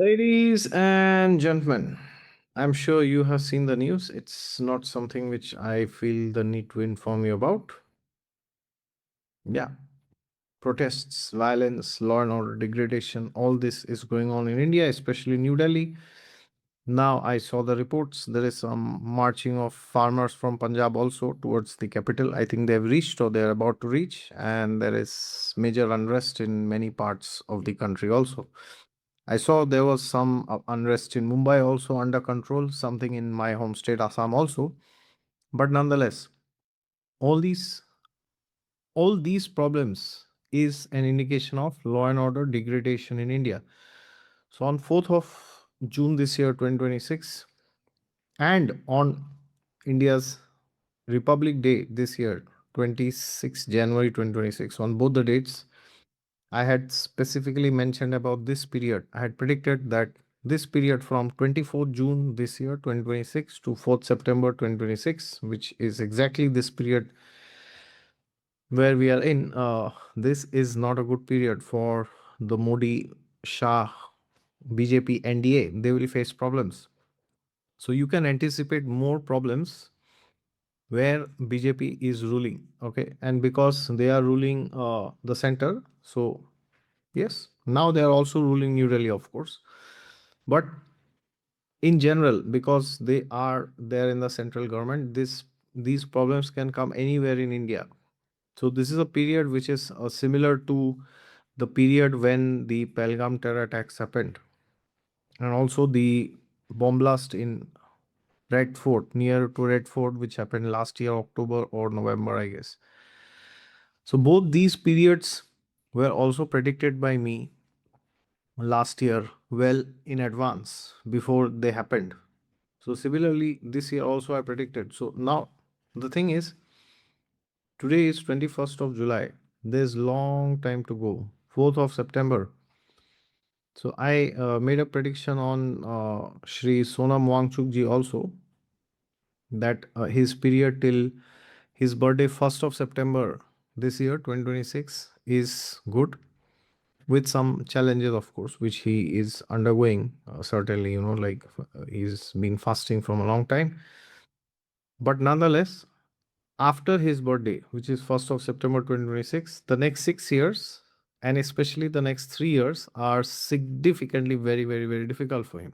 Ladies and gentlemen, I'm sure you have seen the news. It's not something which I feel the need to inform you about. Yeah, protests, violence, law and order degradation, all this is going on in India, especially New Delhi. Now I saw the reports. There is some marching of farmers from Punjab also towards the capital. I think they've reached or they're about to reach, and there is major unrest in many parts of the country also. I saw there was some unrest in Mumbai also under control, something in my home state Assam also. But nonetheless, all these all these problems is an indication of law and order degradation in India. So on 4th of June this year 2026 and on India's Republic Day this year 26 January 2026, on both the dates I had specifically mentioned about this period. I had predicted that this period from 24th June this year, 2026, to 4th September 2026, which is exactly this period where we are in, this is not a good period for the Modi Shah BJP NDA. They will face problems. So you can anticipate more problems where BJP is ruling. Okay. And because they are ruling the center, so yes, now they are also ruling New Delhi, of course. But in general, because they are there in the central government, these problems can come anywhere in India. So this is a period which is similar to the period when the Pelgam terror attacks happened, and also the bomb blast in Red Fort, near to Red Fort, which happened last year, October or November, I guess. So both these periods were also predicted by me last year well in advance before they happened. So similarly, this year also I predicted. So now the thing is, today is 21st of July. There's long time to go. 4th of September. So I made a prediction on Shri Sonam Wangchuk ji also that his period till his birthday 1st of September this year 2026 is good, with some challenges of course which he is undergoing, certainly, like he's been fasting from a long time, but nonetheless after his birthday, which is 1st of September 2026, the next 6 years and especially the next 3 years are significantly very, very, very difficult for him.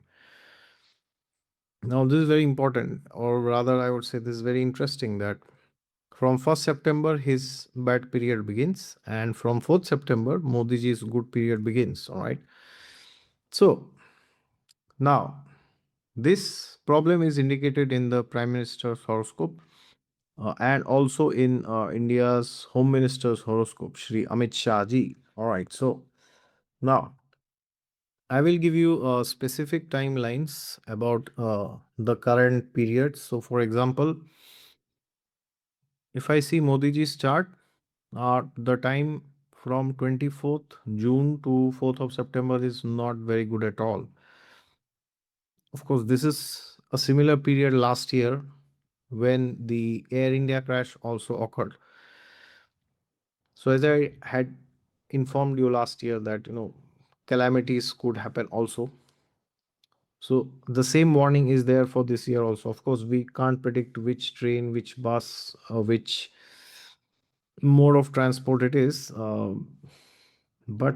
Now, this is very important, or rather, I would say this is very interesting that from 1st September, his bad period begins, and from 4th September, Modi ji's good period begins. All right. So, now this problem is indicated in the Prime Minister's horoscope, and also in India's Home Minister's horoscope, Shri Amit Shah ji. All right. So now I will give you specific timelines about the current period. So, for example, if I see Modi ji's chart, the time from 24th June to 4th of September is not very good at all. Of course, this is a similar period last year when the Air India crash also occurred. So as I had informed you last year that calamities could happen also. So the same warning is there for this year also. Of course, we can't predict which train, which bus, which mode of transport it is. But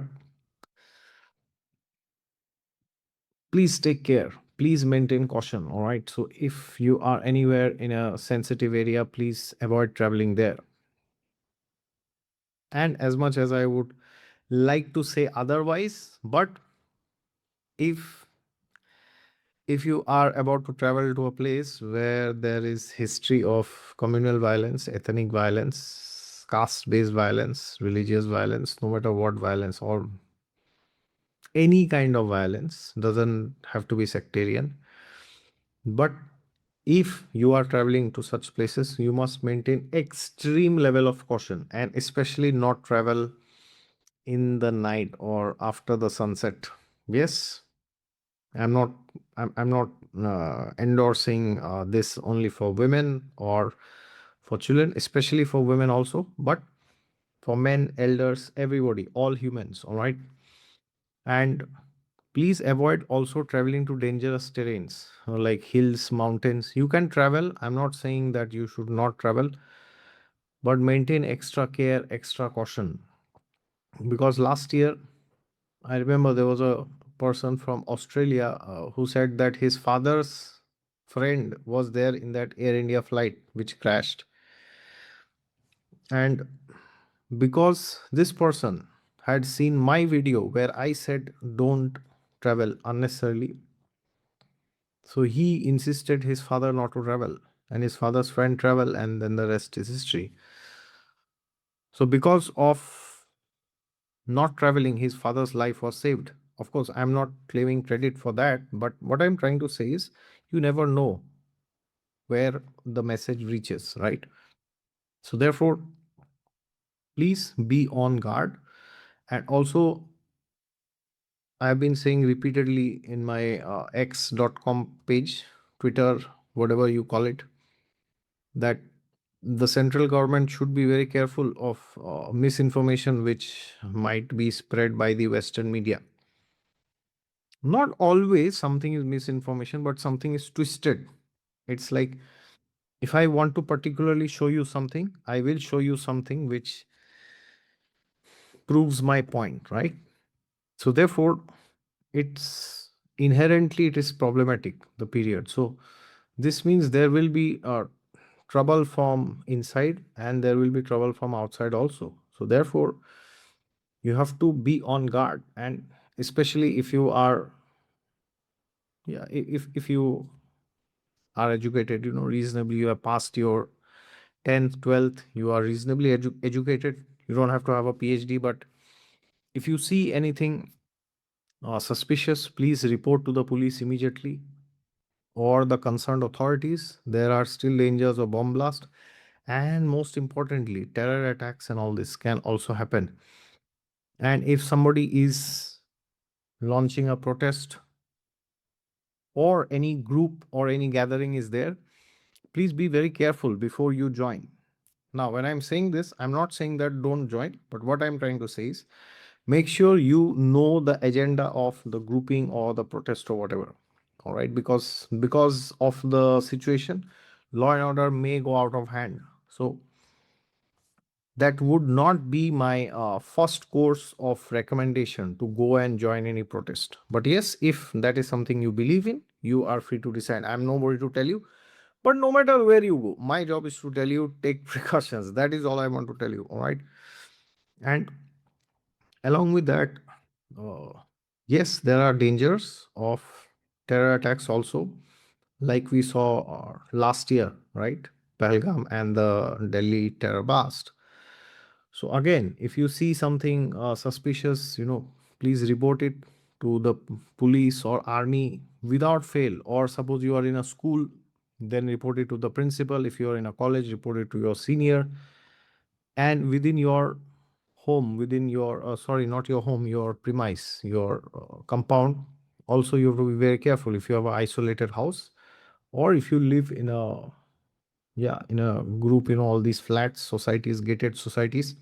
please take care. Please maintain caution. All right. So if you are anywhere in a sensitive area, please avoid traveling there. And as much as I would like to say otherwise, but if you are about to travel to a place where there is history of communal violence, ethnic violence, caste based violence, religious violence, no matter what violence, or any kind of violence, doesn't have to be sectarian, but if you are traveling to such places, you must maintain extreme level of caution, and especially not travel in the night or after the sunset. Yes, I'm not endorsing this only for women or for children, especially for women also, but for men, elders, everybody, all humans. All right. And Please avoid also traveling to dangerous terrains like hills, mountains. You can travel. I'm not saying that you should not travel, but maintain extra care, extra caution. Because last year, I remember there was a person from Australia who said that his father's friend was there in that Air India flight which crashed. And because this person had seen my video where I said don't travel unnecessarily, so he insisted his father not to travel, and his father's friend travel, and then the rest is history. So because of not traveling, his father's life was saved. Of course, I'm not claiming credit for that, but what I'm trying to say is you never know where the message reaches, right? So therefore, please be on guard. And also, I've been saying repeatedly in my x.com page, Twitter, whatever you call it, that the central government should be very careful of misinformation which might be spread by the Western media. Not always something is misinformation, but something is twisted. It's like if I want to particularly show you something, I will show you something which proves my point, right? So therefore, it's inherently it is problematic, the period. So this means there will be trouble from inside and there will be trouble from outside also. So therefore, you have to be on guard, and especially if you are, yeah, if you are educated, reasonably, you have passed your 10th, 12th, you are reasonably educated. You don't have to have a PhD, but if you see anything suspicious, please report to the police immediately or the concerned authorities. There are still dangers of bomb blast, and most importantly, terror attacks and all this can also happen. And if somebody is launching a protest or any group or any gathering is there, please be very careful before you join. Now, when I'm saying this, I'm not saying that don't join, but what I'm trying to say is make sure you know the agenda of the grouping or the protest or whatever. All right, because of the situation, law and order may go out of hand. So that would not be my first course of recommendation to go and join any protest. But yes, if that is something you believe in, you are free to decide. I'm nobody to tell you. But no matter where you go, my job is to tell you take precautions. That is all I want to tell you. All right. And along with that, uh, yes, there are dangers of terror attacks also, like we saw last year, right? Pahalgam and the Delhi terror blast. So again, if you see something suspicious, please report it to the police or army without fail. Or suppose you are in a school, then report it to the principal. If you are in a college, report it to your senior. And within your home, within your sorry, not your home, your premise, your compound, also you have to be very careful if you have an isolated house or if you live in a, yeah, in a group, all these flats, societies, gated societies,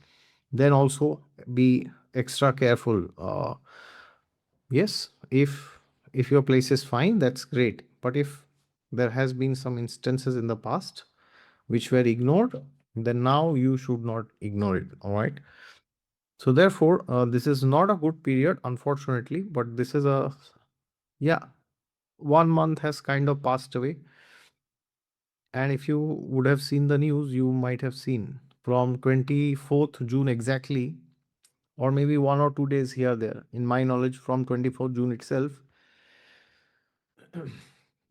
then also be extra careful. Yes, if your place is fine, that's great, but if there has been some instances in the past which were ignored, then now you should not ignore it. All right. So therefore, this is not a good period, unfortunately, but this is a, yeah, 1 month has kind of passed away. And if you would have seen the news, you might have seen from 24th June exactly, or maybe 1 or 2 days here, there, in my knowledge, from 24th June itself,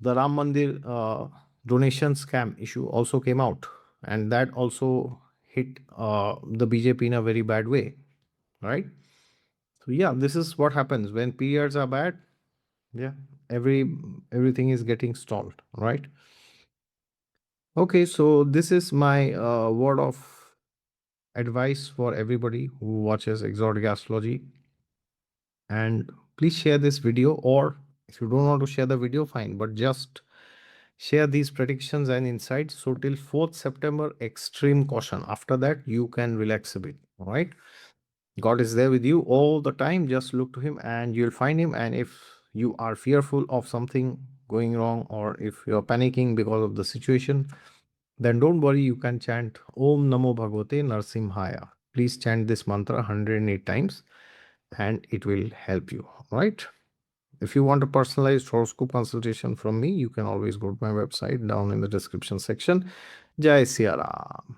the Ram Mandir donation scam issue also came out. And that also hit the BJP in a very bad way, right? So yeah, this is what happens when periods are bad. Yeah, everything is getting stalled, right? Okay, so this is my word of advice for everybody who watches Exotic Astrology. And please share this video, or if you don't want to share the video, fine, but just share these predictions and insights. So till 4th September, extreme caution. After that, you can relax a bit. All right. God is there with you all the time. Just look to Him and you'll find Him. And if you are fearful of something going wrong, or if you're panicking because of the situation, then don't worry. You can chant Om Namo Bhagavate Narsimhaya. Please chant this mantra 108 times and it will help you. All right. If you want a personalized horoscope consultation from me, you can always go to my website down in the description section. Jai Siya Ram.